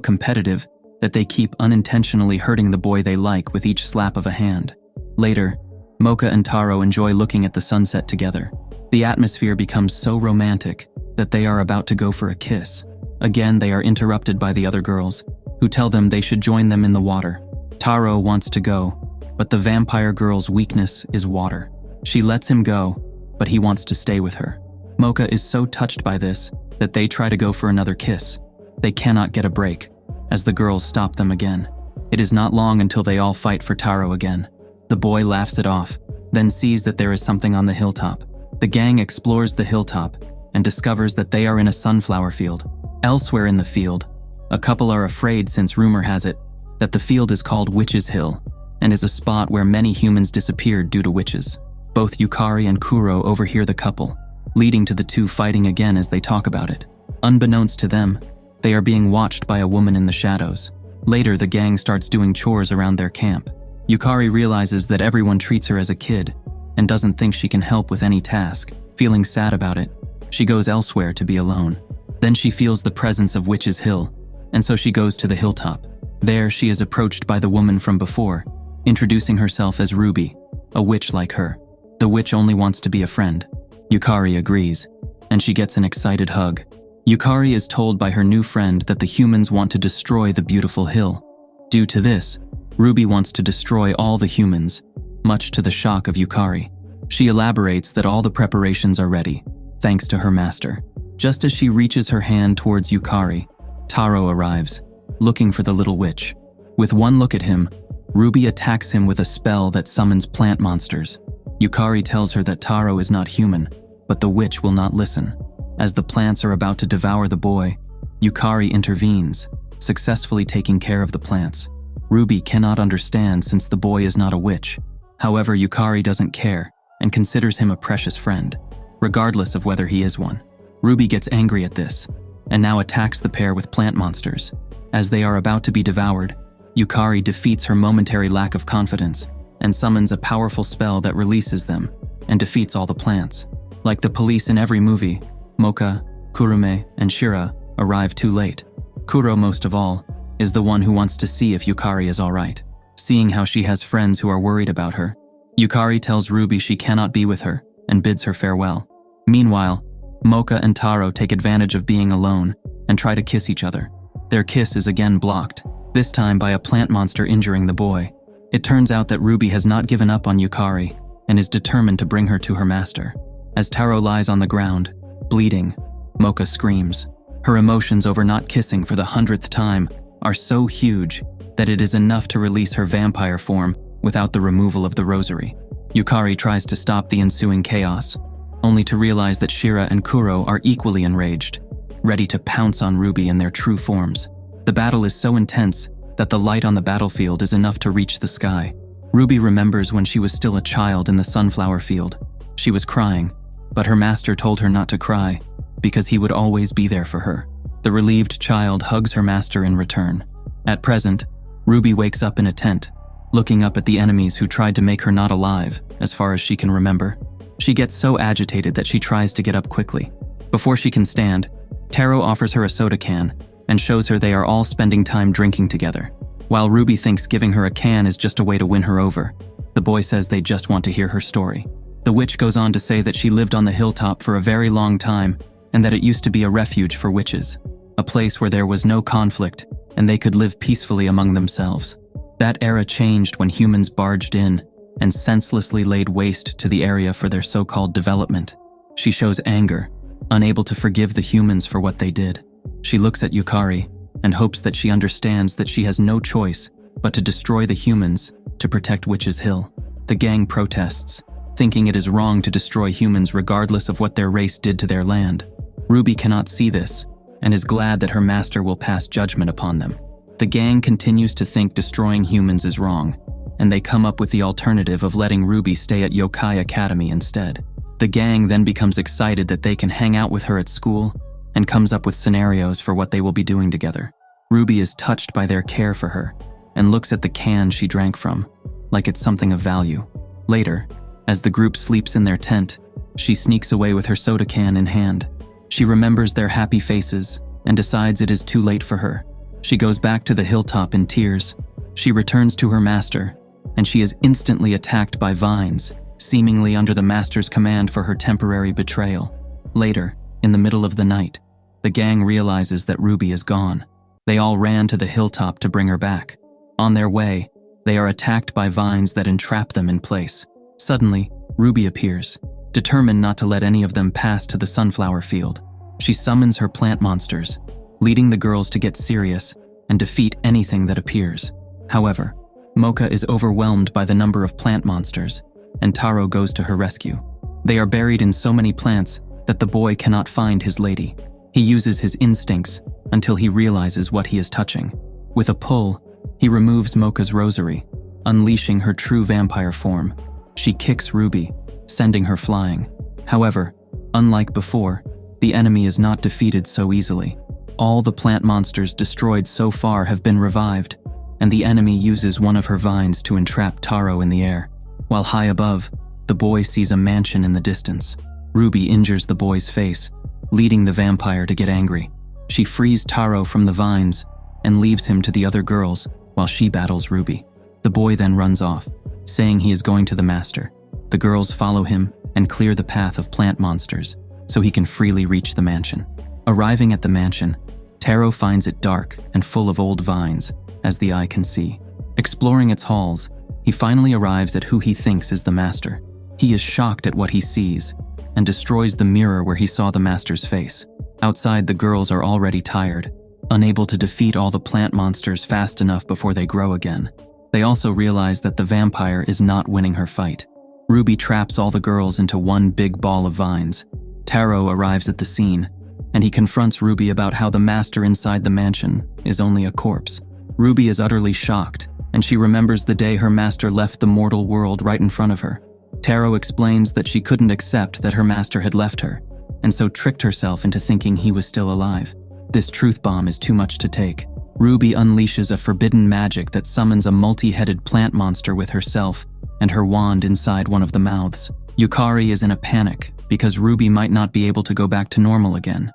competitive that they keep unintentionally hurting the boy they like with each slap of a hand. Later, Mocha and Taro enjoy looking at the sunset together. The atmosphere becomes so romantic that they are about to go for a kiss. Again, they are interrupted by the other girls, who tell them they should join them in the water. Taro wants to go, but the vampire girl's weakness is water. She lets him go, but he wants to stay with her. Mocha is so touched by this that they try to go for another kiss. They cannot get a break, as the girls stop them again. It is not long until they all fight for Taro again. The boy laughs it off, then sees that there is something on the hilltop. The gang explores the hilltop and discovers that they are in a sunflower field. Elsewhere in the field, a couple are afraid, since rumor has it that the field is called Witch's Hill and is a spot where many humans disappeared due to witches. Both Yukari and Kuro overhear the couple, leading to the two fighting again as they talk about it. Unbeknownst to them, they are being watched by a woman in the shadows. Later, the gang starts doing chores around their camp. Yukari realizes that everyone treats her as a kid and doesn't think she can help with any task. Feeling sad about it, she goes elsewhere to be alone. Then she feels the presence of Witch's Hill, and so she goes to the hilltop. There, she is approached by the woman from before, introducing herself as Ruby, a witch like her. The witch only wants to be a friend. Yukari agrees, and she gets an excited hug. Yukari is told by her new friend that the humans want to destroy the beautiful hill. Due to this, Ruby wants to destroy all the humans, much to the shock of Yukari. She elaborates that all the preparations are ready, thanks to her master. Just as she reaches her hand towards Yukari, Taro arrives, looking for the little witch. With one look at him, Ruby attacks him with a spell that summons plant monsters. Yukari tells her that Taro is not human, but the witch will not listen. As the plants are about to devour the boy, Yukari intervenes, successfully taking care of the plants. Ruby cannot understand since the boy is not a witch. However, Yukari doesn't care and considers him a precious friend, regardless of whether he is one. Ruby gets angry at this, and now attacks the pair with plant monsters. As they are about to be devoured, Yukari defeats her momentary lack of confidence and summons a powerful spell that releases them and defeats all the plants. Like the police in every movie, Mocha, Kurume, and Shira arrive too late. Kuro, most of all, is the one who wants to see if Yukari is alright. Seeing how she has friends who are worried about her, Yukari tells Ruby she cannot be with her and bids her farewell. Meanwhile, Mocha and Taro take advantage of being alone and try to kiss each other. Their kiss is again blocked, this time by a plant monster injuring the boy. It turns out that Ruby has not given up on Yukari and is determined to bring her to her master. As Taro lies on the ground, bleeding, Mocha screams. Her emotions over not kissing for the 100th time are so huge that it is enough to release her vampire form without the removal of the rosary. Yukari tries to stop the ensuing chaos, only to realize that Shira and Kuro are equally enraged, ready to pounce on Ruby in their true forms. The battle is so intense that the light on the battlefield is enough to reach the sky. Ruby remembers when she was still a child in the sunflower field. She was crying, but her master told her not to cry because he would always be there for her. The relieved child hugs her master in return. At present, Ruby wakes up in a tent, looking up at the enemies who tried to make her not alive, as far as she can remember. She gets so agitated that she tries to get up quickly. Before she can stand, Taro offers her a soda can and shows her they are all spending time drinking together. While Ruby thinks giving her a can is just a way to win her over, the boy says they just want to hear her story. The witch goes on to say that she lived on the hilltop for a very long time and that it used to be a refuge for witches, a place where there was no conflict and they could live peacefully among themselves. That era changed when humans barged in and senselessly laid waste to the area for their so-called development. She shows anger, unable to forgive the humans for what they did. She looks at Yukari and hopes that she understands that she has no choice but to destroy the humans to protect Witch's Hill. The gang protests, thinking it is wrong to destroy humans regardless of what their race did to their land. Ruby cannot see this and is glad that her master will pass judgment upon them. The gang continues to think destroying humans is wrong, and they come up with the alternative of letting Ruby stay at Yokai Academy instead. The gang then becomes excited that they can hang out with her at school and comes up with scenarios for what they will be doing together. Ruby is touched by their care for her and looks at the can she drank from, like it's something of value. Later, as the group sleeps in their tent, she sneaks away with her soda can in hand. She remembers their happy faces and decides it is too late for her. She goes back to the hilltop in tears. She returns to her master, and she is instantly attacked by vines, seemingly under the master's command for her temporary betrayal. Later, in the middle of the night, the gang realizes that Ruby is gone. They all ran to the hilltop to bring her back. On their way, they are attacked by vines that entrap them in place. Suddenly, Ruby appears, determined not to let any of them pass to the sunflower field. She summons her plant monsters, leading the girls to get serious and defeat anything that appears. However, Mocha is overwhelmed by the number of plant monsters, and Taro goes to her rescue. They are buried in so many plants that the boy cannot find his lady. He uses his instincts until he realizes what he is touching. With a pull, he removes Mocha's rosary, unleashing her true vampire form. She kicks Ruby, sending her flying. However, unlike before, the enemy is not defeated so easily. All the plant monsters destroyed so far have been revived, and the enemy uses one of her vines to entrap Taro in the air. While high above, the boy sees a mansion in the distance. Ruby injures the boy's face, leading the vampire to get angry. She frees Taro from the vines and leaves him to the other girls while she battles Ruby. The boy then runs off, saying he is going to the master. The girls follow him and clear the path of plant monsters so he can freely reach the mansion. Arriving at the mansion, Taro finds it dark and full of old vines, as the eye can see. Exploring its halls, he finally arrives at who he thinks is the master. He is shocked at what he sees and destroys the mirror where he saw the master's face. Outside, the girls are already tired, unable to defeat all the plant monsters fast enough before they grow again. They also realize that the vampire is not winning her fight. Ruby traps all the girls into one big ball of vines. Taro arrives at the scene, and he confronts Ruby about how the master inside the mansion is only a corpse. Ruby is utterly shocked, and she remembers the day her master left the mortal world right in front of her. Taro explains that she couldn't accept that her master had left her, and so tricked herself into thinking he was still alive. This truth bomb is too much to take. Ruby unleashes a forbidden magic that summons a multi-headed plant monster with herself and her wand inside one of the mouths. Yukari is in a panic because Ruby might not be able to go back to normal again.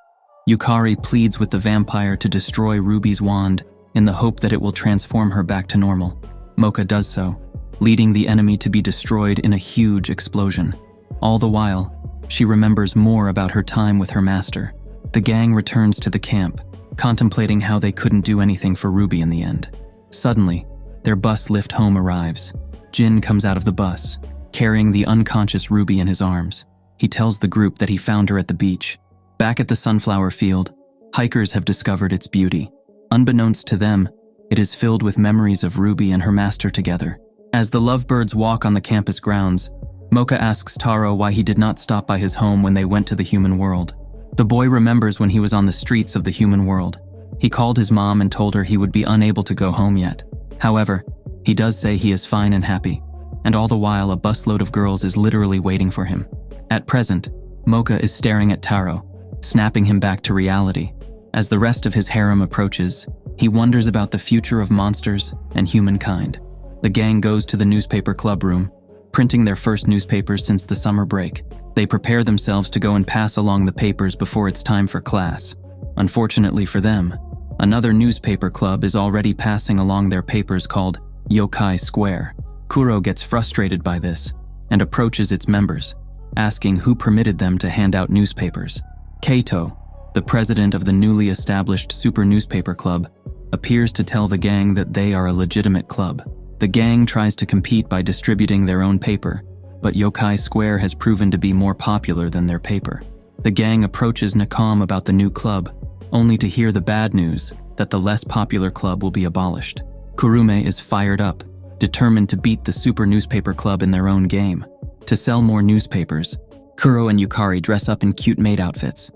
Yukari pleads with the vampire to destroy Ruby's wand in the hope that it will transform her back to normal. Mocha does so, leading the enemy to be destroyed in a huge explosion. All the while, she remembers more about her time with her master. The gang returns to the camp, contemplating how they couldn't do anything for Ruby in the end. Suddenly, their bus lift home arrives. Jin comes out of the bus, carrying the unconscious Ruby in his arms. He tells the group that he found her at the beach. Back at the sunflower field, hikers have discovered its beauty. Unbeknownst to them, it is filled with memories of Ruby and her master together. As the lovebirds walk on the campus grounds, Mocha asks Taro why he did not stop by his home when they went to the human world. The boy remembers when he was on the streets of the human world. He called his mom and told her he would be unable to go home yet. However, he does say he is fine and happy, and all the while a busload of girls is literally waiting for him. At present, Mocha is staring at Taro, snapping him back to reality. As the rest of his harem approaches, he wonders about the future of monsters and humankind. The gang goes to the newspaper club room, printing their first newspapers since the summer break. They prepare themselves to go and pass along the papers before it's time for class. Unfortunately for them, another newspaper club is already passing along their papers called Yokai Square. Kuro gets frustrated by this and approaches its members, asking who permitted them to hand out newspapers. Kaito, the president of the newly established Super Newspaper Club, appears to tell the gang that they are a legitimate club. The gang tries to compete by distributing their own paper, but Yokai Square has proven to be more popular than their paper. The gang approaches Nakam about the new club, only to hear the bad news that the less popular club will be abolished. Kurume is fired up, determined to beat the Super Newspaper Club in their own game. To sell more newspapers, Kuro and Yukari dress up in cute maid outfits,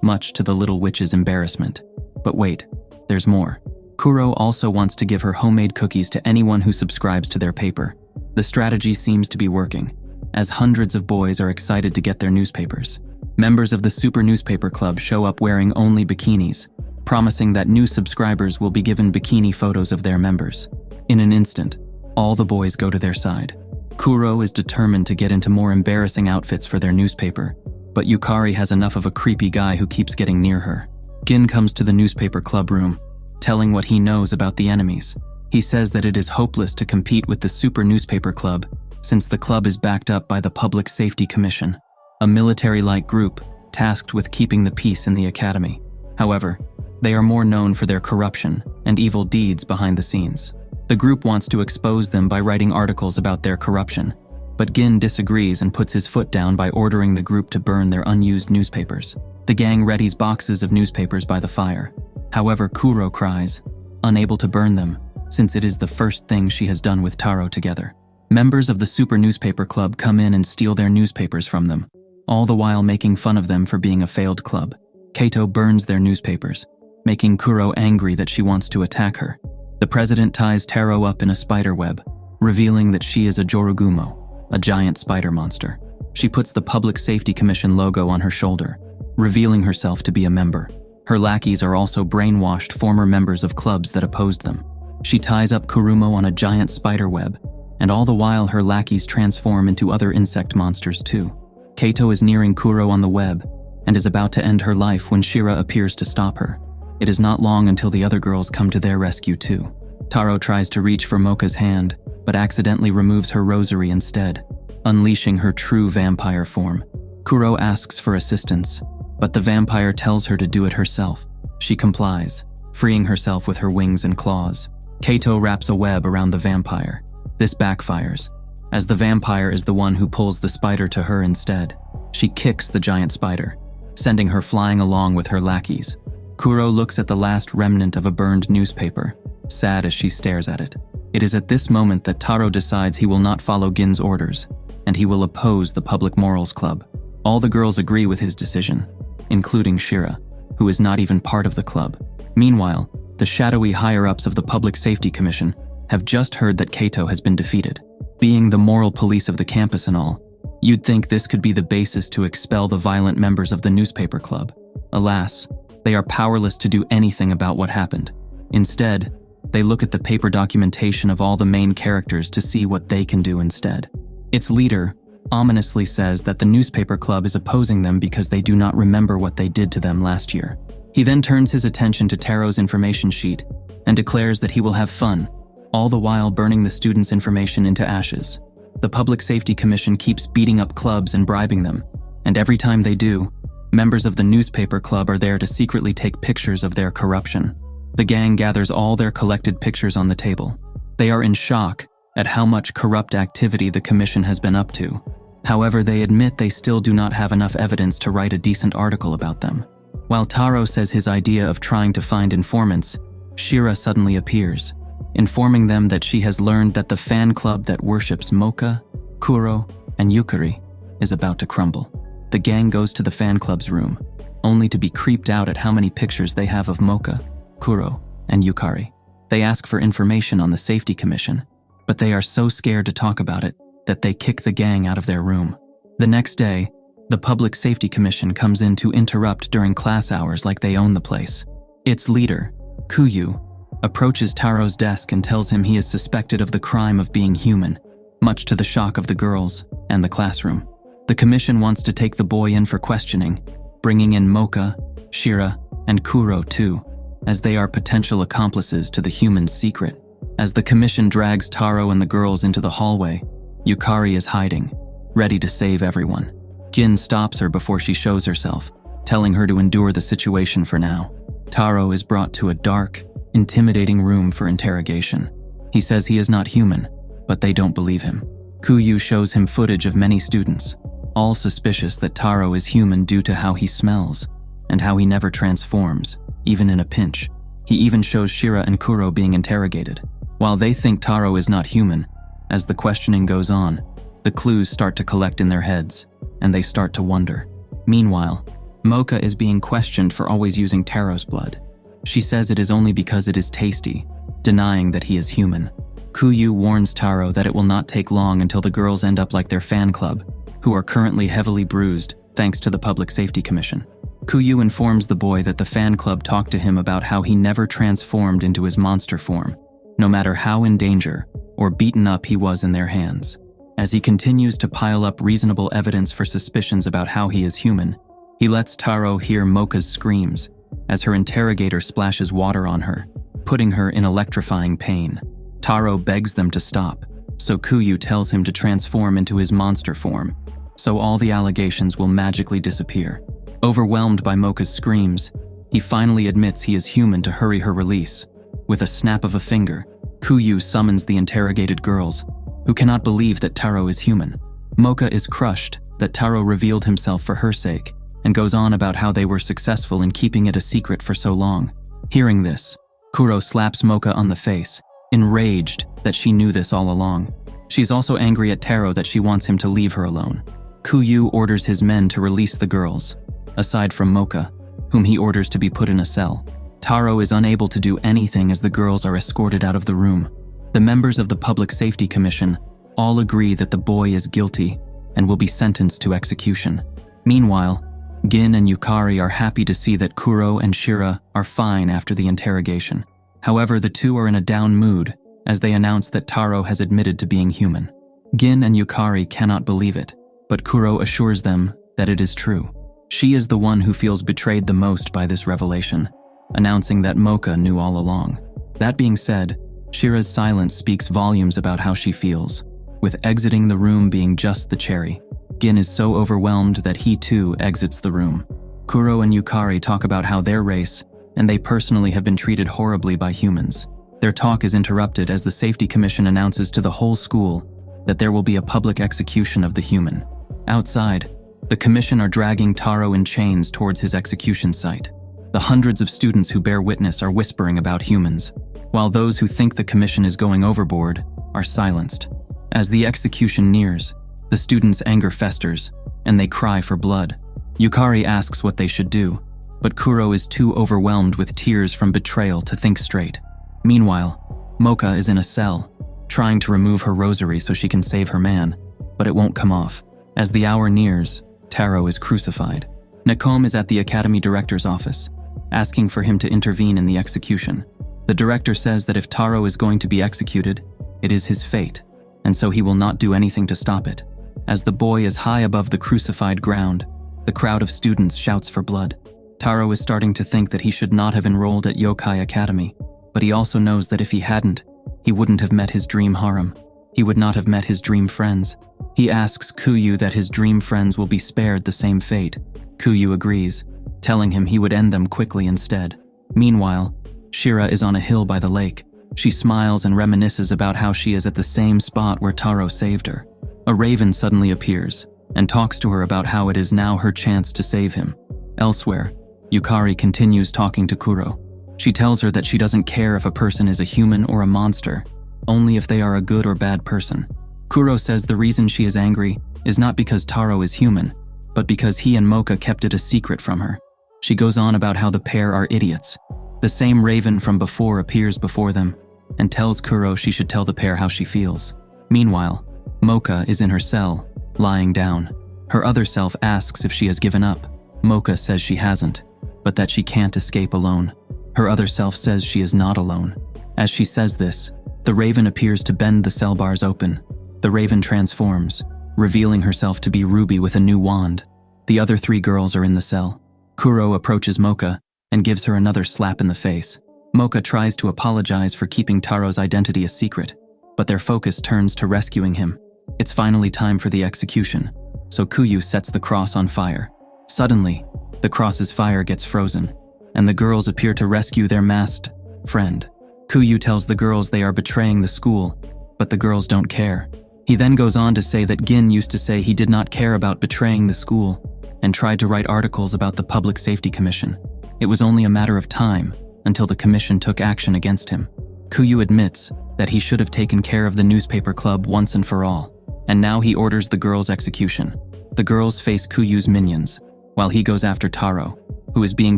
much to the little witch's embarrassment. But wait, there's more. Kuro also wants to give her homemade cookies to anyone who subscribes to their paper. The strategy seems to be working, as hundreds of boys are excited to get their newspapers. Members of the Super Newspaper Club show up wearing only bikinis, promising that new subscribers will be given bikini photos of their members. In an instant, all the boys go to their side. Kuro is determined to get into more embarrassing outfits for their newspaper, but Yukari has enough of a creepy guy who keeps getting near her. Gin comes to the newspaper club room, telling what he knows about the enemies. He says that it is hopeless to compete with the Super Newspaper Club since the club is backed up by the Public Safety Commission, a military-like group tasked with keeping the peace in the academy. However, they are more known for their corruption and evil deeds behind the scenes. The group wants to expose them by writing articles about their corruption, but Gin disagrees and puts his foot down by ordering the group to burn their unused newspapers. The gang readies boxes of newspapers by the fire. However, Kuro cries, unable to burn them, since it is the first thing she has done with Taro together. Members of the Super Newspaper Club come in and steal their newspapers from them, all the while making fun of them for being a failed club. Kato burns their newspapers, making Kuro angry that she wants to attack her. The president ties Taro up in a spider web, revealing that she is a Jorugumo, a giant spider monster. She puts the Public Safety Commission logo on her shoulder, revealing herself to be a member. Her lackeys are also brainwashed former members of clubs that opposed them. She ties up Kurumo on a giant spider web, and all the while her lackeys transform into other insect monsters too. Kato is nearing Kuro on the web, and is about to end her life when Shira appears to stop her. It is not long until the other girls come to their rescue too. Taro tries to reach for Mocha's hand, but accidentally removes her rosary instead, unleashing her true vampire form. Kuro asks for assistance, but the vampire tells her to do it herself. She complies, freeing herself with her wings and claws. Kato wraps a web around the vampire. This backfires, as the vampire is the one who pulls the spider to her instead. She kicks the giant spider, sending her flying along with her lackeys. Kuro looks at the last remnant of a burned newspaper, sad as she stares at it. It is at this moment that Taro decides he will not follow Gin's orders, and he will oppose the Public Morals Club. All the girls agree with his decision, including Shira, who is not even part of the club. Meanwhile, the shadowy higher-ups of the Public Safety Commission have just heard that Kato has been defeated. Being the moral police of the campus and all, you'd think this could be the basis to expel the violent members of the newspaper club. Alas, they are powerless to do anything about what happened. Instead, they look at the paper documentation of all the main characters to see what they can do instead. Its leader ominously says that the newspaper club is opposing them because they do not remember what they did to them last year. He then turns his attention to Taro's information sheet and declares that he will have fun, all the while burning the students' information into ashes. The Public Safety Commission keeps beating up clubs and bribing them, and every time they do, members of the newspaper club are there to secretly take pictures of their corruption. The gang gathers all their collected pictures on the table. They are in shock at how much corrupt activity the commission has been up to. However, they admit they still do not have enough evidence to write a decent article about them. While Taro says his idea of trying to find informants, Shira suddenly appears, informing them that she has learned that the fan club that worships Mocha, Kuro, and Yukari is about to crumble. The gang goes to the fan club's room, only to be creeped out at how many pictures they have of Mocha, Kuro, and Yukari. They ask for information on the safety commission, but they are so scared to talk about it that they kick the gang out of their room. The next day, the Public Safety Commission comes in to interrupt during class hours like they own the place. Its leader, Kuyu, approaches Taro's desk and tells him he is suspected of the crime of being human, much to the shock of the girls and the classroom. The commission wants to take the boy in for questioning, bringing in Mocha, Shira, and Kuro too, as they are potential accomplices to the human's secret. As the commission drags Taro and the girls into the hallway, Yukari is hiding, ready to save everyone. Gin stops her before she shows herself, telling her to endure the situation for now. Taro is brought to a dark, intimidating room for interrogation. He says he is not human, but they don't believe him. Kuyu shows him footage of many students, all suspicious that Taro is human due to how he smells, and how he never transforms, even in a pinch. He even shows Shira and Kuro being interrogated. While they think Taro is not human, as the questioning goes on, the clues start to collect in their heads, and they start to wonder. Meanwhile, Mocha is being questioned for always using Taro's blood. She says it is only because it is tasty, denying that he is human. Kuyu warns Taro that it will not take long until the girls end up like their fan club, who are currently heavily bruised thanks to the Public Safety Commission. Kuyu informs the boy that the fan club talked to him about how he never transformed into his monster form, no matter how in danger or beaten up he was in their hands. As he continues to pile up reasonable evidence for suspicions about how he is human, he lets Taro hear Mocha's screams as her interrogator splashes water on her, putting her in electrifying pain. Taro begs them to stop, so Kuyu tells him to transform into his monster form, so all the allegations will magically disappear. Overwhelmed by Mocha's screams, he finally admits he is human to hurry her release. With a snap of a finger, Kuyu summons the interrogated girls, who cannot believe that Taro is human. Mocha is crushed that Taro revealed himself for her sake, and goes on about how they were successful in keeping it a secret for so long. Hearing this, Kuro slaps Mocha on the face, enraged that she knew this all along. She's also angry at Taro that she wants him to leave her alone. Kuyu orders his men to release the girls, aside from Mocha, whom he orders to be put in a cell. Taro is unable to do anything as the girls are escorted out of the room. The members of the Public Safety Commission all agree that the boy is guilty and will be sentenced to execution. Meanwhile, Gin and Yukari are happy to see that Kuro and Shira are fine after the interrogation. However, the two are in a down mood as they announce that Taro has admitted to being human. Gin and Yukari cannot believe it, but Kuro assures them that it is true. She is the one who feels betrayed the most by this revelation, announcing that Mocha knew all along. That being said, Shira's silence speaks volumes about how she feels, with exiting the room being just the cherry. Gin is so overwhelmed that he too exits the room. Kuro and Yukari talk about how their race and they personally have been treated horribly by humans. Their talk is interrupted as the Safety Commission announces to the whole school that there will be a public execution of the human. Outside, the commission are dragging Taro in chains towards his execution site. The hundreds of students who bear witness are whispering about humans, while those who think the commission is going overboard are silenced. As the execution nears, the students' anger festers, and they cry for blood. Yukari asks what they should do, but Kuro is too overwhelmed with tears from betrayal to think straight. Meanwhile, Mocha is in a cell, trying to remove her rosary so she can save her man, but it won't come off. As the hour nears, Taro is crucified. Nakom is at the academy director's office, asking for him to intervene in the execution. The director says that if Taro is going to be executed, it is his fate, and so he will not do anything to stop it. As the boy is high above the crucified ground, the crowd of students shouts for blood. Taro is starting to think that he should not have enrolled at Yokai Academy, but he also knows that if he hadn't, he wouldn't have met his dream harem. He would not have met his dream friends. He asks Kuyu that his dream friends will be spared the same fate. Kuyu agrees, telling him he would end them quickly instead. Meanwhile, Shira is on a hill by the lake. She smiles and reminisces about how she is at the same spot where Taro saved her. A raven suddenly appears and talks to her about how it is now her chance to save him. Elsewhere, Yukari continues talking to Kuro. She tells her that she doesn't care if a person is a human or a monster, only if they are a good or bad person. Kuro says the reason she is angry is not because Taro is human, but because he and Mocha kept it a secret from her. She goes on about how the pair are idiots. The same raven from before appears before them and tells Kuro she should tell the pair how she feels. Meanwhile, Mocha is in her cell, lying down. Her other self asks if she has given up. Mocha says she hasn't, but that she can't escape alone. Her other self says she is not alone. As she says this, the raven appears to bend the cell bars open. The raven transforms, revealing herself to be Ruby with a new wand. The other three girls are in the cell. Kuro approaches Mocha and gives her another slap in the face. Mocha tries to apologize for keeping Taro's identity a secret, but their focus turns to rescuing him. It's finally time for the execution, so Kuyu sets the cross on fire. Suddenly, the cross's fire gets frozen, and the girls appear to rescue their masked friend. Kuyu tells the girls they are betraying the school, but the girls don't care. He then goes on to say that Gin used to say he did not care about betraying the school and tried to write articles about the Public Safety Commission. It was only a matter of time until the commission took action against him. Kuyu admits that he should have taken care of the newspaper club once and for all, and now he orders the girls' execution. The girls face Kuyu's minions, while he goes after Taro, who is being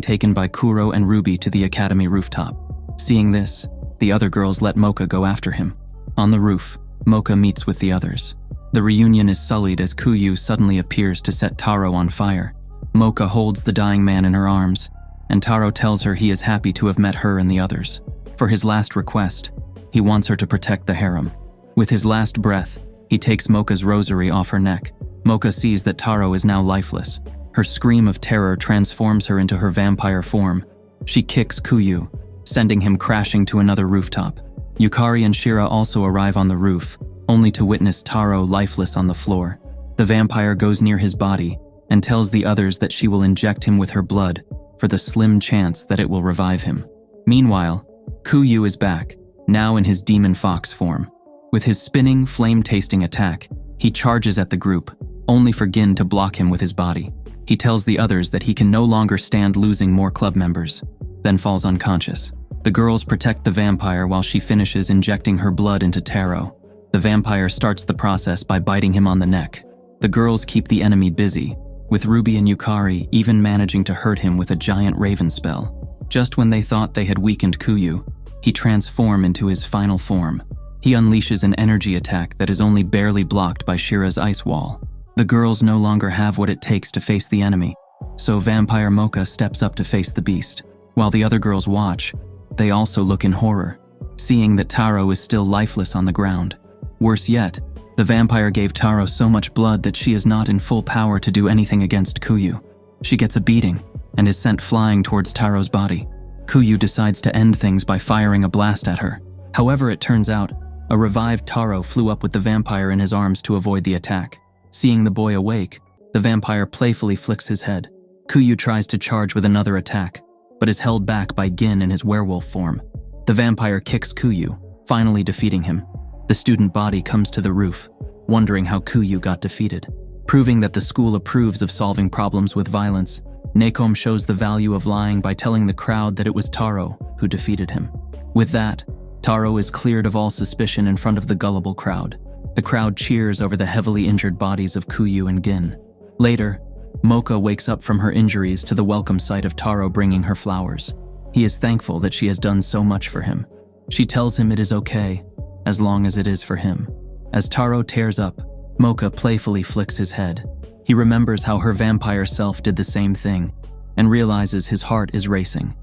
taken by Kuro and Ruby to the academy rooftop. Seeing this, the other girls let Mocha go after him. On the roof, Mocha meets with the others. The reunion is sullied as Kuyu suddenly appears to set Taro on fire. Mocha holds the dying man in her arms, and Taro tells her he is happy to have met her and the others. For his last request, he wants her to protect the harem. With his last breath, he takes Mocha's rosary off her neck. Mocha sees that Taro is now lifeless. Her scream of terror transforms her into her vampire form. She kicks Kuyu, sending him crashing to another rooftop. Yukari and Shira also arrive on the roof, only to witness Taro lifeless on the floor. The vampire goes near his body and tells the others that she will inject him with her blood for the slim chance that it will revive him. Meanwhile, Kuyu is back, now in his demon fox form. With his spinning, flame-tasting attack, he charges at the group, only for Gin to block him with his body. He tells the others that he can no longer stand losing more club members, then falls unconscious. The girls protect the vampire while she finishes injecting her blood into Taro. The vampire starts the process by biting him on the neck. The girls keep the enemy busy, with Ruby and Yukari even managing to hurt him with a giant raven spell. Just when they thought they had weakened Kuyu, he transforms into his final form. He unleashes an energy attack that is only barely blocked by Shira's ice wall. The girls no longer have what it takes to face the enemy, so Vampire Mocha steps up to face the beast. While the other girls watch, they also look in horror, seeing that Taro is still lifeless on the ground. Worse yet, the vampire gave Taro so much blood that she is not in full power to do anything against Kuyu. She gets a beating and is sent flying towards Taro's body. Kuyu decides to end things by firing a blast at her. However, it turns out, a revived Taro flew up with the vampire in his arms to avoid the attack. Seeing the boy awake, the vampire playfully flicks his head. Kuyu tries to charge with another attack, but is held back by Gin in his werewolf form. The vampire kicks Kuyu, finally defeating him. The student body comes to the roof, wondering how Kuyu got defeated. Proving that the school approves of solving problems with violence, Nakom shows the value of lying by telling the crowd that it was Taro who defeated him. With that, Taro is cleared of all suspicion in front of the gullible crowd. The crowd cheers over the heavily injured bodies of Kuyu and Gin. Later, Mocha wakes up from her injuries to the welcome sight of Taro bringing her flowers. He is thankful that she has done so much for him. She tells him it is okay, as long as it is for him. As Taro tears up, Mocha playfully flicks his head. He remembers how her vampire self did the same thing, and realizes his heart is racing.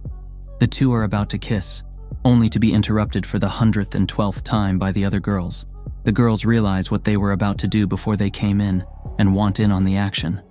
The two are about to kiss, only to be interrupted for the 112th time by the other girls. The girls realize what they were about to do before they came in, and want in on the action.